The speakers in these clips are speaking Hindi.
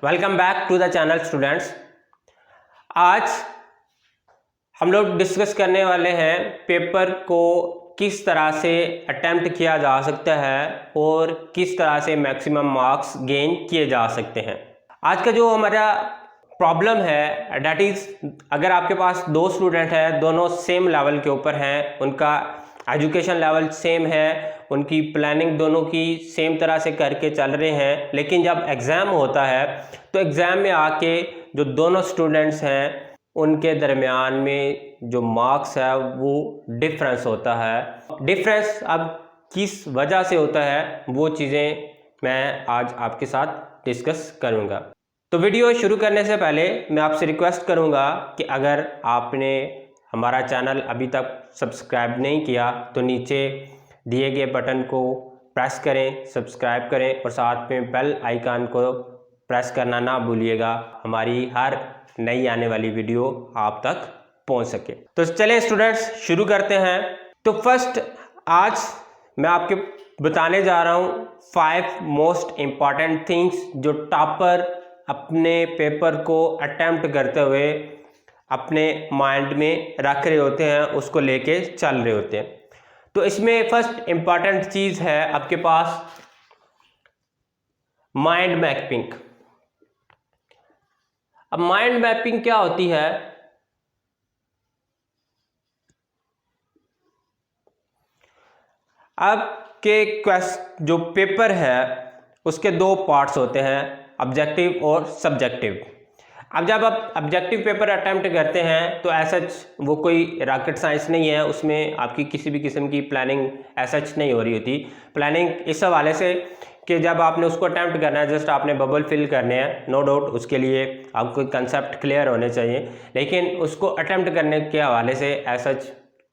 Welcome back to the channel students. आज हम लोग डिस्कस करने वाले हैं पेपर को किस तरह से अटेम्प्ट किया जा सकता है और किस तरह से मैक्सिमम मार्क्स गेन किए जा सकते हैं। आज का जो हमारा प्रॉब्लम है डैट इज़, अगर आपके पास दो स्टूडेंट हैं, दोनों सेम लेवल के ऊपर हैं, उनका एजुकेशन लेवल सेम है, उनकी प्लानिंग दोनों की सेम तरह से करके चल रहे हैं, लेकिन जब एग्ज़ाम होता है तो एग्ज़ाम में आके जो दोनों स्टूडेंट्स हैं उनके दरमियान में जो मार्क्स है वो डिफरेंस होता है। डिफरेंस अब किस वजह से होता है वो चीज़ें मैं आज आपके साथ डिस्कस करूँगा। तो वीडियो शुरू करने से पहले मैं आपसे रिक्वेस्ट करूँगा कि अगर आपने हमारा चैनल अभी तक सब्सक्राइब नहीं किया तो नीचे दिए गए बटन को प्रेस करें, सब्सक्राइब करें और साथ में बेल आइकन को प्रेस करना ना भूलिएगा, हमारी हर नई आने वाली वीडियो आप तक पहुंच सके। तो चलें स्टूडेंट्स शुरू करते हैं। तो फर्स्ट आज मैं आपके बताने जा रहा हूं 5 मोस्ट इम्पॉर्टेंट थिंग्स जो टॉपर अपने पेपर को अटेम्प्ट करते हुए अपने माइंड में रख रहे होते हैं, उसको लेके चल रहे होते हैं। तो इसमें फर्स्ट इंपॉर्टेंट चीज है आपके पास माइंड मैपिंग। अब माइंड मैपिंग क्या होती है? आपके जो पेपर है उसके दो पार्ट्स होते हैं, ऑब्जेक्टिव और सब्जेक्टिव। अब जब आप ऑब्जेक्टिव पेपर अटेम्प्ट करते हैं तो ऐसा वो कोई रॉकेट साइंस नहीं है, उसमें आपकी किसी भी किस्म की प्लानिंग ऐसा नहीं हो रही होती। प्लानिंग इस हवाले से कि जब आपने उसको अटेम्प्ट करना है, जस्ट आपने बबल फिल करने हैं, नो डाउट उसके लिए आपको कंसेप्ट क्लियर होने चाहिए, लेकिन उसको अटेम्प्ट करने के हवाले से ऐसा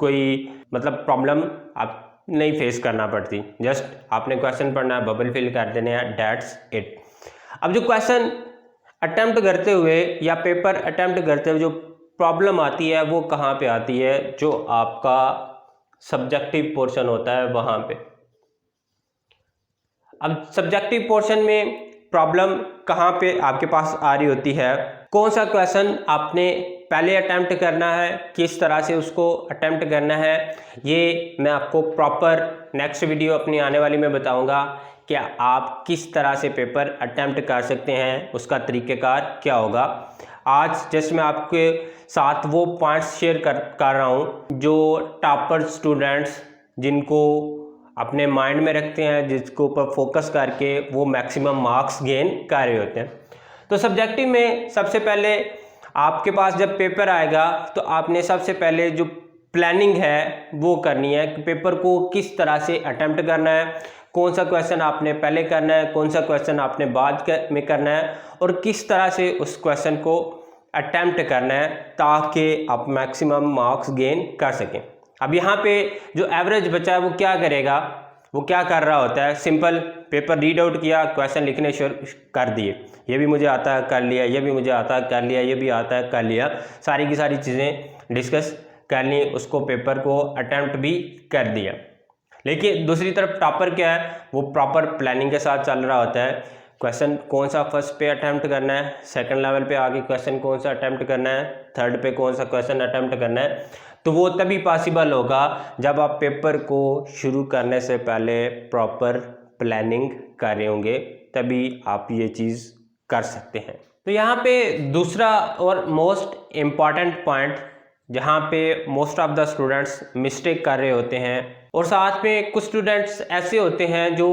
कोई प्रॉब्लम आप नहीं फेस करना पड़ती। जस्ट आपने क्वेश्चन पढ़ना है, बबल फिल कर देने हैं, दैट्स इट। अब जो क्वेश्चन अटेम्प्ट करते हुए या पेपर अटेम्प्ट करते हुए जो प्रॉब्लम आती है वो कहाँ पे आती है? जो आपका सब्जेक्टिव पोर्शन होता है वहाँ पे। अब सब्जेक्टिव पोर्शन में प्रॉब्लम कहाँ पे आपके पास आ रही होती है? कौन सा क्वेश्चन आपने पहले अटेम्प्ट करना है, किस तरह से उसको अटेम्प्ट करना है, ये मैं आपको प्रॉपर नेक्स्ट वीडियो अपनी आने वाली में बताऊंगा कि आप किस तरह से पेपर अटेम्प्ट कर सकते हैं, उसका तरीक़ेकार क्या होगा। आज जस्ट मैं आपके साथ वो पॉइंट्स शेयर कर रहा हूँ जो टॉपर स्टूडेंट्स जिनको अपने माइंड में रखते हैं, जिसको ऊपर फोकस करके वो मैक्सिमम मार्क्स गेन कर रहे होते हैं। तो सब्जेक्टिव में सबसे पहले आपके पास जब पेपर आएगा तो आपने सबसे पहले जो प्लानिंग है वो करनी है कि पेपर को किस तरह से अटेम्प्ट करना है, कौन सा क्वेश्चन आपने पहले करना है, कौन सा क्वेश्चन आपने बाद में करना है और किस तरह से उस क्वेश्चन को अटेम्प्ट करना है ताकि आप मैक्सिमम मार्क्स गेन कर सकें। अब यहाँ पे जो एवरेज बच्चा है वो क्या करेगा? वो क्या कर रहा होता है? सिंपल पेपर रीड आउट किया, क्वेश्चन लिखने शुरू कर दिए, ये भी मुझे आता है कर लिया, ये भी मुझे आता है कर लिया, ये भी आता है कर लिया, सारी की सारी चीज़ें डिस्कस कर ली, उसको पेपर को अटेम्प्ट भी कर दिया। लेकिन दूसरी तरफ टॉपर क्या है, वो प्रॉपर प्लानिंग के साथ चल रहा होता है। क्वेश्चन कौन सा फर्स्ट पे अटेम्प्ट करना है, सेकंड लेवल पे आके क्वेश्चन कौन सा अटेम्प्ट करना है, थर्ड पे कौन सा क्वेश्चन अटेम्प्ट करना है। तो वो तभी पॉसिबल होगा जब आप पेपर को शुरू करने से पहले प्रॉपर प्लानिंग कर रहे होंगे, तभी आप ये चीज़ कर सकते हैं। तो यहाँ पे दूसरा और मोस्ट इम्पॉर्टेंट पॉइंट जहाँ पे most of the students mistake कर रहे होते हैं, और साथ में कुछ स्टूडेंट्स ऐसे होते हैं जो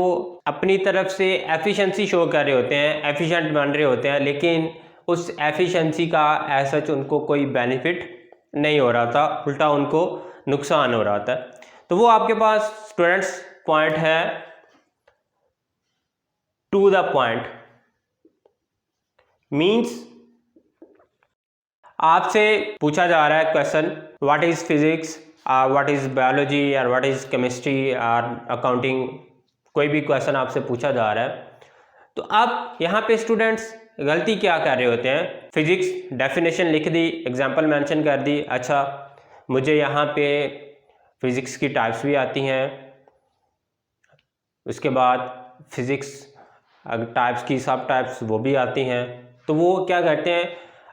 अपनी तरफ से एफिशिएंसी शो कर रहे होते हैं, एफिशिएंट बन रहे होते हैं, लेकिन उस एफिशिएंसी का ऐसा उनको कोई बेनिफिट नहीं हो रहा था, उल्टा उनको नुकसान हो रहा था। तो वो आपके पास स्टूडेंट्स पॉइंट है टू द पॉइंट। मीन्स आपसे पूछा जा रहा है question what is physics, what is biology और व्हाट इज केमिस्ट्री और अकाउंटिंग, कोई भी क्वेश्चन आपसे पूछा जा रहा है। तो आप यहाँ पे स्टूडेंट्स गलती क्या कर रहे होते हैं? फिजिक्स डेफिनेशन लिख दी, एग्जांपल मेंशन कर दी, अच्छा मुझे यहाँ पे फिजिक्स की टाइप्स भी आती हैं, उसके बाद फिजिक्स अगर टाइप्स की सब टाइप्स वो भी आती हैं। तो वो क्या करते हैं,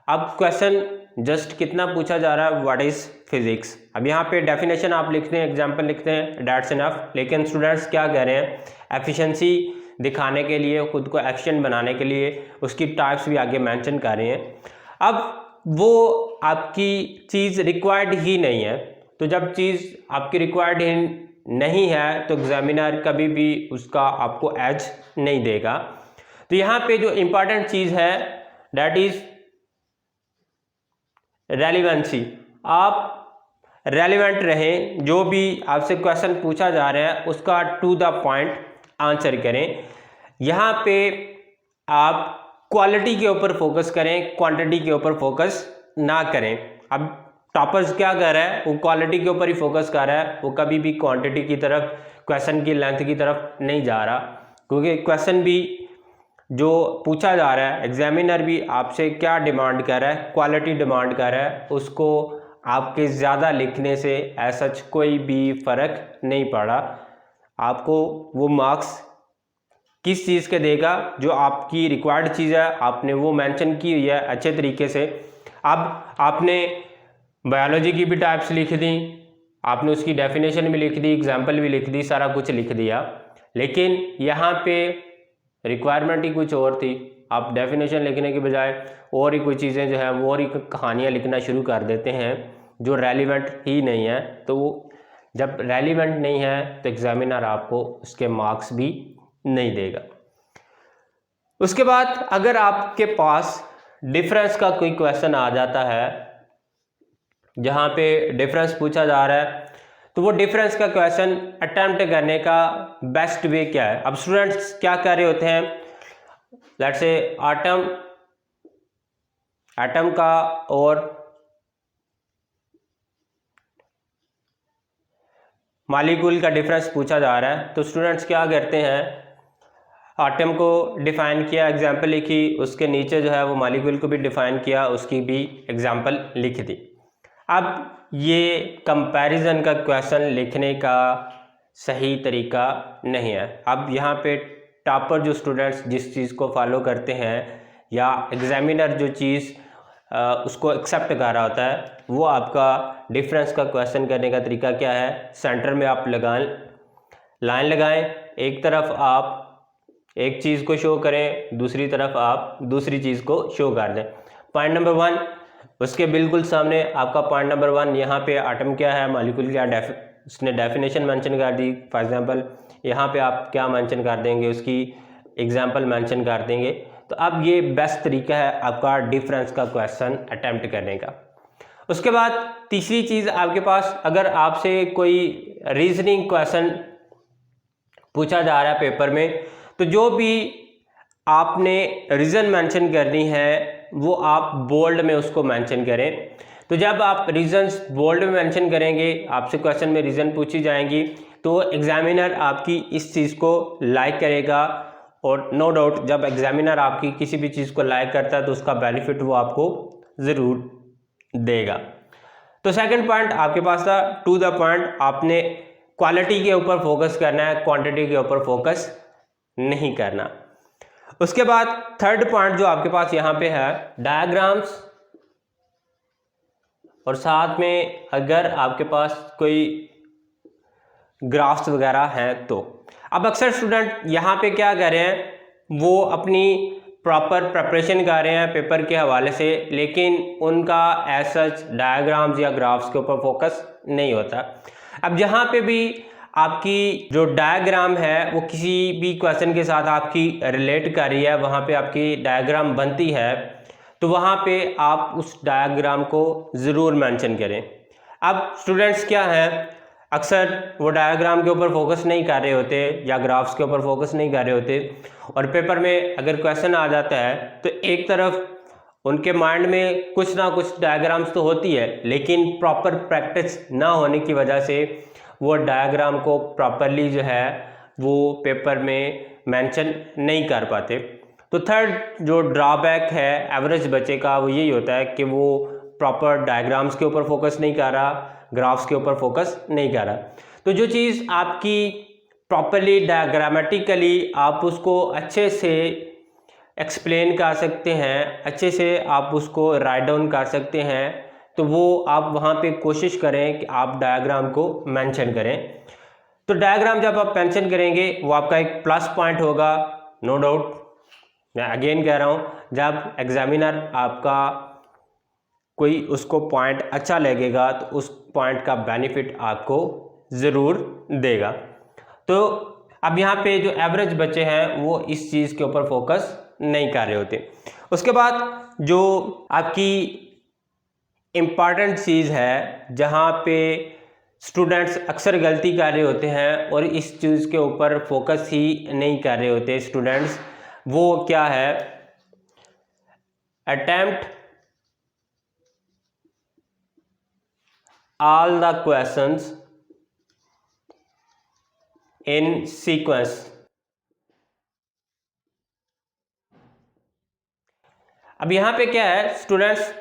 अब क्वेश्चन जस्ट कितना पूछा जा रहा है, व्हाट इज़ फिजिक्स। अब यहाँ पे डेफिनेशन आप लिखते हैं, एग्जांपल लिखते हैं, दैट्स इनफ। लेकिन स्टूडेंट्स क्या कह रहे हैं, एफिशिएंसी दिखाने के लिए, खुद को एक्शन बनाने के लिए उसकी टाइप्स भी आगे मेंशन कर रहे हैं। अब वो आपकी चीज़ रिक्वायर्ड ही नहीं है। तो जब चीज़ आपकी रिक्वायर्ड नहीं है तो एग्जामिनर कभी भी उसका आपको एज नहीं देगा। तो यहाँ पे जो इम्पॉर्टेंट चीज़ है दैट इज़ रेलिवेंसी। आप रेलिवेंट रहें, जो भी आपसे क्वेश्चन पूछा जा रहा है उसका टू द पॉइंट आंसर करें। यहाँ पे आप क्वालिटी के ऊपर फोकस करें, क्वांटिटी के ऊपर फोकस ना करें। अब टॉपर्स क्या कर रहा है, वो क्वालिटी के ऊपर ही फोकस कर रहा है, वो कभी भी क्वांटिटी की तरफ, क्वेश्चन की लेंथ की तरफ नहीं जा रहा। क्योंकि क्वेश्चन भी जो पूछा जा रहा है, एग्जामिनर भी आपसे क्या डिमांड कर रहा है, क्वालिटी डिमांड कर रहा है। उसको आपके ज़्यादा लिखने से ऐसा कोई भी फ़र्क नहीं पड़ा। आपको वो मार्क्स किस चीज़ के देगा, जो आपकी रिक्वायर्ड चीज़ है आपने वो मेंशन की हुई है अच्छे तरीके से। अब आपने बायोलॉजी की भी टाइप्स लिख दी, आपने उसकी डेफिनेशन भी लिख दी, एग्जाम्पल भी लिख दी, सारा कुछ लिख दिया, लेकिन यहाँ पे रिक्वायरमेंट ही कुछ और थी। आप डेफिनेशन लिखने के बजाय और ही कोई चीज़ें जो है वो और ही कहानियाँ लिखना शुरू कर देते हैं जो रेलिवेंट ही नहीं है। तो वो जब रेलिवेंट नहीं है तो एग्जामिनर आपको उसके मार्क्स भी नहीं देगा। उसके बाद अगर आपके पास डिफरेंस का कोई क्वेश्चन आ जाता है, जहाँ पे डिफरेंस पूछा जा रहा है, तो वो डिफरेंस का क्वेश्चन अटेम्प्ट करने का बेस्ट वे क्या है। अब स्टूडेंट्स क्या कर रहे होते हैं, लेट्स से एटम का और मॉलिक्यूल का डिफरेंस पूछा जा रहा है। तो स्टूडेंट्स क्या करते हैं, एटम को डिफाइन किया, एग्जाम्पल लिखी, उसके नीचे जो है वो मॉलिक्यूल को भी डिफाइन किया, उसकी भी एग्जाम्पल लिख दी। अब ये कंपैरिजन का क्वेश्चन लिखने का सही तरीका नहीं है। अब यहाँ पे टॉपर जो स्टूडेंट्स जिस चीज़ को फॉलो करते हैं, या एग्जामिनर जो चीज़ उसको एक्सेप्ट कर रहा होता है, वो आपका डिफरेंस का क्वेश्चन करने का तरीका क्या है, सेंटर में आप लाइन लगाएं, एक तरफ आप एक चीज़ को शो करें, दूसरी तरफ आप दूसरी चीज़ को शो कर दें। पॉइंट नंबर 1, उसके बिल्कुल सामने आपका पॉइंट नंबर 1, यहाँ पे एटम क्या है, मॉलिक्यूल क्या है, उसने डेफिनेशन मेंशन कर दी। फॉर एग्जांपल यहाँ पे आप क्या मेंशन कर देंगे, उसकी एग्जांपल मेंशन कर देंगे। तो अब ये बेस्ट तरीका है आपका डिफरेंस का क्वेश्चन अटेम्प्ट करने का। उसके बाद तीसरी चीज़ आपके पास, अगर आपसे कोई रीजनिंग क्वेश्चन पूछा जा रहा है पेपर में, तो जो भी आपने रीज़न मेंशन करनी है वो आप बोल्ड में उसको मेंशन करें। तो जब आप रीजंस बोल्ड में मेंशन करेंगे, आपसे क्वेश्चन में रीज़न पूछी जाएंगी, तो एग्जामिनर आपकी इस चीज़ को लाइक करेगा। और नो डाउट जब एग्जामिनर आपकी किसी भी चीज़ को लाइक करता है तो उसका बेनिफिट वो आपको ज़रूर देगा। तो सेकंड पॉइंट आपके पास था टू द पॉइंट, आपने क्वालिटी के ऊपर फोकस करना है, क्वांटिटी के ऊपर फोकस नहीं करना। उसके बाद थर्ड पॉइंट जो आपके पास यहाँ पे है, डायग्राम्स, और साथ में अगर आपके पास कोई ग्राफ्स वगैरह हैं तो। अब अक्सर स्टूडेंट यहाँ पे क्या कर रहे हैं, वो अपनी प्रॉपर प्रिपरेशन कर रहे हैं पेपर के हवाले से, लेकिन उनका एज सच डायग्राम्स या ग्राफ्स के ऊपर फोकस नहीं होता। अब जहाँ पे भी आपकी जो डायग्राम है वो किसी भी क्वेश्चन के साथ आपकी रिलेट कर रही है, वहाँ पे आपकी डायग्राम बनती है, तो वहाँ पे आप उस डायग्राम को ज़रूर मेंशन करें। अब स्टूडेंट्स क्या हैं, अक्सर वो डायग्राम के ऊपर फोकस नहीं कर रहे होते या ग्राफ्स के ऊपर फोकस नहीं कर रहे होते, और पेपर में अगर क्वेश्चन आ जाता है तो एक तरफ उनके माइंड में कुछ ना कुछ डायग्राम्स तो होती है, लेकिन प्रॉपर प्रैक्टिस ना होने की वजह से वो डायग्राम को प्रॉपरली जो है वो पेपर में मेंशन नहीं कर पाते। तो थर्ड जो ड्रॉबैक है एवरेज बच्चे का वो यही होता है कि वो प्रॉपर डायग्राम्स के ऊपर फोकस नहीं कर रहा, ग्राफ्स के ऊपर फोकस नहीं कर रहा। तो जो चीज़ आपकी प्रॉपरली डायग्रामेटिकली आप उसको अच्छे से एक्सप्लेन कर सकते हैं, अच्छे से आप उसको राइट डाउन कर सकते हैं, तो वो आप वहाँ पे कोशिश करें कि आप डायग्राम को मेंशन करें। तो डायग्राम जब आप मेंशन करेंगे वो आपका एक प्लस पॉइंट होगा, नो डाउट। मैं अगेन कह रहा हूँ, जब एग्जामिनर आपका कोई उसको पॉइंट अच्छा लगेगा तो उस पॉइंट का बेनिफिट आपको ज़रूर देगा। तो अब यहाँ पे जो एवरेज बच्चे हैं वो इस चीज़ के ऊपर फोकस नहीं कर रहे होते। उसके बाद जो आपकी इम्पॉर्टेंट चीज़ है जहाँ पे स्टूडेंट्स अक्सर गलती कर रहे होते हैं और इस चीज़ के ऊपर फोकस ही नहीं कर रहे होते स्टूडेंट्स, वो क्या है, attempt all the questions in sequence। अब यहाँ पे क्या है, स्टूडेंट्स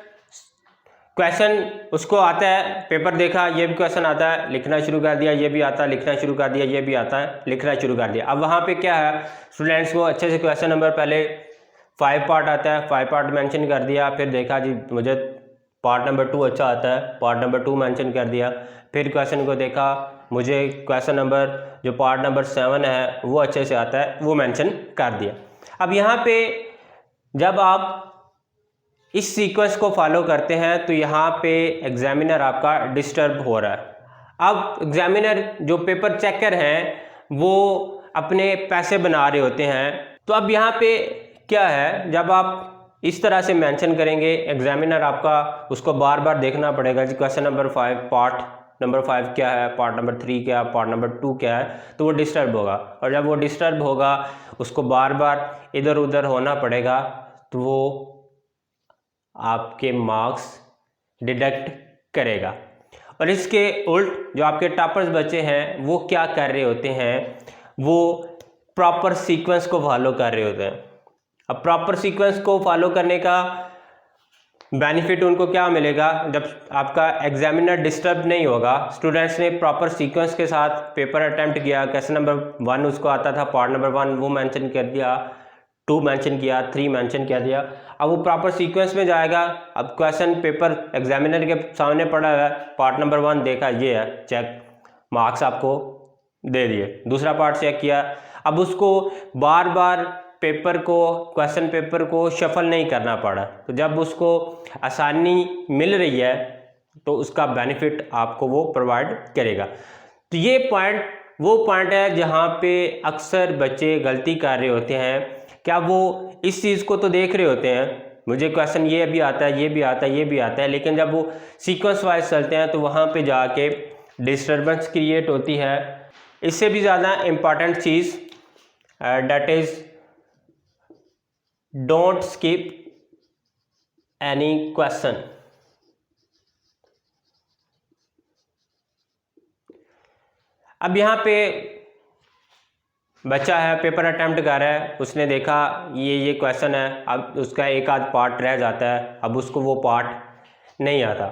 क्वेश्चन उसको आता है, पेपर देखा, ये भी क्वेश्चन आता है, लिखना शुरू कर दिया, ये भी आता है, लिखना शुरू कर दिया, ये भी आता है, लिखना शुरू कर दिया। अब वहाँ पे क्या है, स्टूडेंट्स को अच्छे से क्वेश्चन नंबर पहले 5 पार्ट आता है, 5 पार्ट मेंशन कर दिया, फिर देखा जी मुझे पार्ट नंबर 2 अच्छा आता है, पार्ट नंबर 2 मेंशन कर दिया, फिर क्वेश्चन को देखा, मुझे क्वेश्चन नंबर जो पार्ट नंबर 7 है वो अच्छे से आता है, वो मेंशन कर दिया। अब यहाँ पे जब आप इस सीक्वेंस को फॉलो करते हैं तो यहाँ पे एग्जामिनर आपका डिस्टर्ब हो रहा है। अब एग्जामिनर जो पेपर चेकर हैं वो अपने पैसे बना रहे होते हैं। तो अब यहाँ पे क्या है, जब आप इस तरह से मेंशन करेंगे, एग्जामिनर आपका उसको बार बार देखना पड़ेगा जी क्वेश्चन नंबर 5 पार्ट नंबर 5 क्या है, पार्ट नंबर 3 क्या है, पार्ट नंबर 2 क्या है, तो वो डिस्टर्ब होगा। और जब वो डिस्टर्ब होगा, उसको बार बार इधर उधर होना पड़ेगा, तो वो आपके मार्क्स डिडक्ट करेगा। और इसके उल्ट जो आपके टॉपर्स बच्चे हैं वो क्या कर रहे होते हैं, वो प्रॉपर सीक्वेंस को फॉलो कर रहे होते हैं। अब प्रॉपर सीक्वेंस को फॉलो करने का बेनिफिट उनको क्या मिलेगा, जब आपका एग्जामिनर डिस्टर्ब नहीं होगा, स्टूडेंट्स ने प्रॉपर सीक्वेंस के साथ पेपर अटेम्प्ट किया, क्वेश्चन नंबर 1 उसको आता था, पार्ट नंबर 1 वो मेंशन कर दिया, 2 मेंशन किया, 3 मेंशन कर दिया, अब वो प्रॉपर सीक्वेंस में जाएगा। अब क्वेश्चन पेपर एग्जामिनर के सामने पड़ा है, पार्ट नंबर 1 देखा, ये है, चेक, मार्क्स आपको दे दिए। दूसरा पार्ट चेक किया, अब उसको बार बार पेपर को, क्वेश्चन पेपर को शफल नहीं करना पड़ा। तो जब उसको आसानी मिल रही है तो उसका बेनिफिट आपको वो प्रोवाइड करेगा। तो ये पॉइंट वो पॉइंट है जहाँ पे अक्सर बच्चे गलती कर रहे होते हैं। क्या वो इस चीज़ को तो देख रहे होते हैं, मुझे क्वेश्चन ये भी आता है, ये भी आता है, ये भी आता है, लेकिन जब वो सीक्वेंस वाइज चलते हैं तो वहाँ पे जाके डिस्टर्बेंस क्रिएट होती है। इससे भी ज़्यादा important cheese that is don't skip any question. अब यहाँ पे बच्चा है, पेपर अटेम्प्ट कर रहा है, उसने देखा ये क्वेश्चन है, अब उसका एक आध पार्ट रह जाता है, अब उसको वो पार्ट नहीं आता।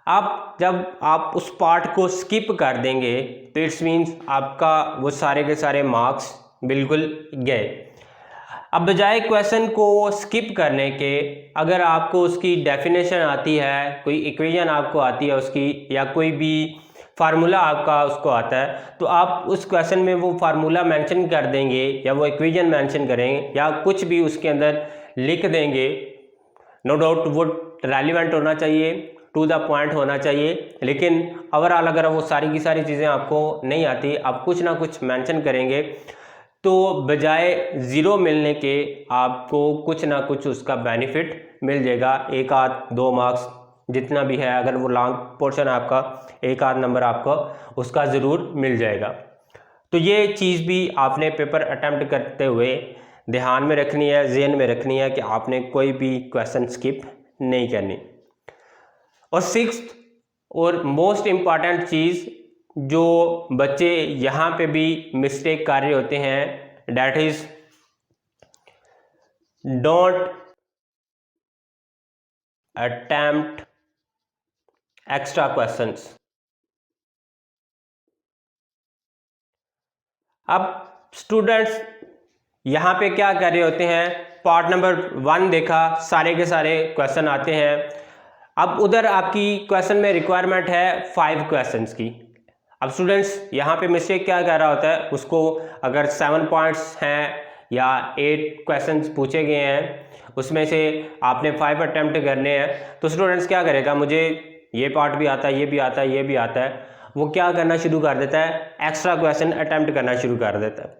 अब जब आप उस पार्ट को स्किप कर देंगे तो इट्स मीन्स आपका वो सारे के सारे मार्क्स बिल्कुल गए। अब बजाय क्वेश्चन को स्किप करने के, अगर आपको उसकी डेफिनेशन आती है, कोई इक्वेशन आपको आती है उसकी, या कोई भी फार्मूला आपका उसको आता है, तो आप उस क्वेश्चन में वो फार्मूला मेंशन कर देंगे या वो इक्वेशन मेंशन करेंगे या कुछ भी उसके अंदर लिख देंगे। नो डाउट वो रेलिवेंट होना चाहिए, टू द पॉइंट होना चाहिए, लेकिन ओवरऑल अगर वो सारी की सारी चीज़ें आपको नहीं आती, आप कुछ ना कुछ मेंशन करेंगे, तो बजाय ज़ीरो मिलने के आपको कुछ ना कुछ उसका बेनिफिट मिल जाएगा। एक आध 2 मार्क्स जितना भी है, अगर वो लॉन्ग पोर्शन है आपका, एक आध नंबर आपको उसका ज़रूर मिल जाएगा। तो ये चीज़ भी आपने पेपर अटेम्प्ट करते हुए ध्यान में रखनी है, ज़हन में रखनी है कि आपने कोई भी क्वेश्चन स्किप नहीं करनी। और सिक्स्थ और मोस्ट इम्पॉर्टेंट चीज़ जो बच्चे यहाँ पे भी मिस्टेक कर रहे होते हैं, that is don't attempt extra questions. अब स्टूडेंट्स यहाँ पे क्या कर रहे होते हैं, पार्ट नंबर 1 देखा, सारे के सारे क्वेश्चन आते हैं। अब उधर आपकी क्वेश्चन में रिक्वायरमेंट है 5 क्वेश्चंस की। अब स्टूडेंट्स यहाँ पे मिस्टेक क्या कर रहा होता है, उसको अगर 7 पॉइंट्स हैं या 8 क्वेश्चंस पूछे गए हैं उसमें से आपने 5 अटेम्प्ट करने हैं, तो स्टूडेंट्स क्या करेगा, मुझे ये पार्ट भी आता है, ये भी आता है, ये भी आता है, वो क्या करना शुरू कर देता है, एक्स्ट्रा क्वेश्चन अटेम्प्ट करना शुरू कर देता है।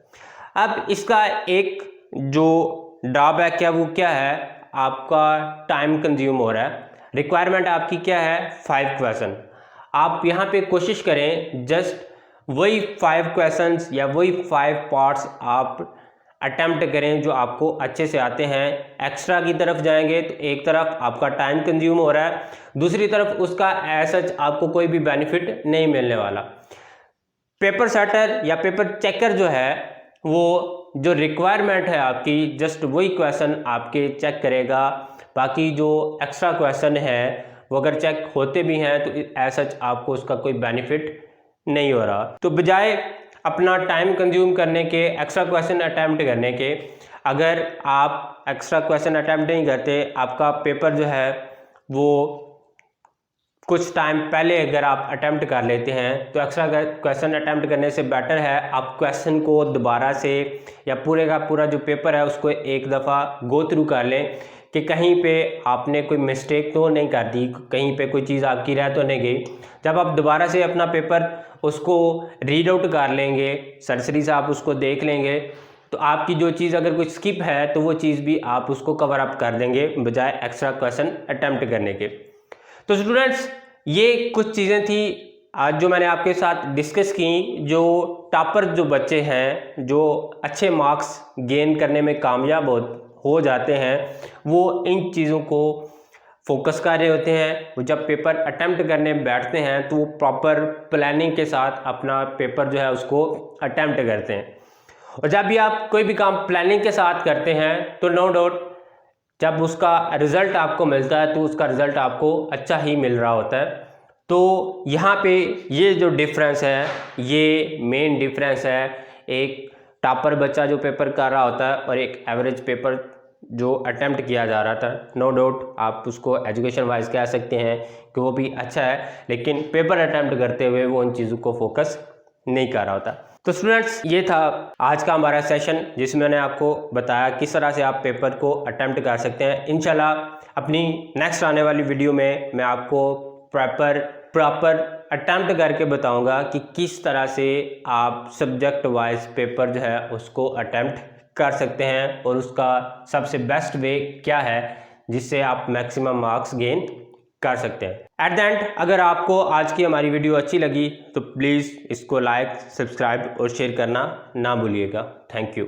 अब इसका एक जो ड्रॉबैक है वो क्या है, आपका टाइम कंज्यूम हो रहा है। रिक्वायरमेंट आपकी क्या है, 5 क्वेश्चन। आप यहाँ पे कोशिश करें जस्ट वही 5 क्वेश्चंस या वही 5 पार्ट्स आप अटेम्प्ट करें जो आपको अच्छे से आते हैं। एक्स्ट्रा की तरफ जाएंगे तो एक तरफ आपका टाइम कंज्यूम हो रहा है, दूसरी तरफ उसका ऐसा आपको कोई भी बेनिफिट नहीं मिलने वाला। पेपर सेटर या पेपर चेकर जो है वो जो रिक्वायरमेंट है आपकी, जस्ट वही क्वेश्चन आपके चेक करेगा। बाकी जो एक्स्ट्रा क्वेश्चन है वो अगर चेक होते भी हैं तो ऐसा आपको उसका कोई बेनिफिट नहीं हो रहा। तो बजाय अपना टाइम कंज्यूम करने के, एक्स्ट्रा क्वेश्चन अटैम्प्ट करने के, अगर आप एक्स्ट्रा क्वेश्चन अटैम्प्ट नहीं करते, आपका पेपर जो है वो कुछ टाइम पहले अगर आप अटैम्प्ट कर लेते हैं तो एक्स्ट्रा क्वेश्चन अटैम्प्ट करने से बेटर है आप क्वेश्चन को दोबारा से या पूरे का पूरा जो पेपर है उसको एक दफ़ा गो थ्रू कर लें कि कहीं पे आपने कोई मिस्टेक तो नहीं कर दी, कहीं पे कोई चीज़ आपकी रह तो नहीं गई। जब आप दोबारा से अपना पेपर उसको रीड आउट कर लेंगे, सरसरी से आप उसको देख लेंगे, तो आपकी जो चीज़ अगर कोई स्किप है तो वो चीज़ भी आप उसको कवर अप कर देंगे बजाय एक्स्ट्रा क्वेश्चन अटैम्प्ट करने के। तो स्टूडेंट्स ये कुछ चीज़ें थी आज जो मैंने आपके साथ डिस्कस की। जो टॉपर जो बच्चे हैं जो अच्छे मार्क्स गेन करने में कामयाब हो जाते हैं वो इन चीज़ों को फोकस कर रहे होते हैं। वो जब पेपर अटेम्प्ट करने बैठते हैं तो वो प्रॉपर प्लानिंग के साथ अपना पेपर जो है उसको अटेम्प्ट करते हैं। और जब भी आप कोई भी काम प्लानिंग के साथ करते हैं तो नो डाउट जब उसका रिज़ल्ट आपको मिलता है तो उसका रिज़ल्ट आपको अच्छा ही मिल रहा होता है। तो यहाँ पे ये जो डिफरेंस है ये मेन डिफरेंस है, एक टॉपर बच्चा जो पेपर कर रहा होता है और एक एवरेज पेपर जो अटेम्प्ट किया जा रहा था। नो डाउट आप उसको एजुकेशन वाइज कह सकते हैं कि वो भी अच्छा है, लेकिन पेपर अटेम्प्ट करते हुए वो उन चीज़ों को फोकस नहीं कर रहा होता। तो स्टूडेंट्स ये था आज का हमारा सेशन जिसमें मैंने आपको बताया किस तरह से आप पेपर को अटेम्प्ट कर सकते हैं। इंशाल्लाह अपनी नेक्स्ट आने वाली वीडियो में मैं आपको प्रॉपर अटेम्प्ट करके बताऊंगा कि किस तरह से आप सब्जेक्ट वाइज पेपर जो है उसको अटेम्प्ट कर सकते हैं और उसका सबसे बेस्ट वे क्या है जिससे आप मैक्सिमम मार्क्स गेन कर सकते हैं। एट द एंड अगर आपको आज की हमारी वीडियो अच्छी लगी तो प्लीज़ इसको लाइक, सब्सक्राइब और शेयर करना ना भूलिएगा। Thank you.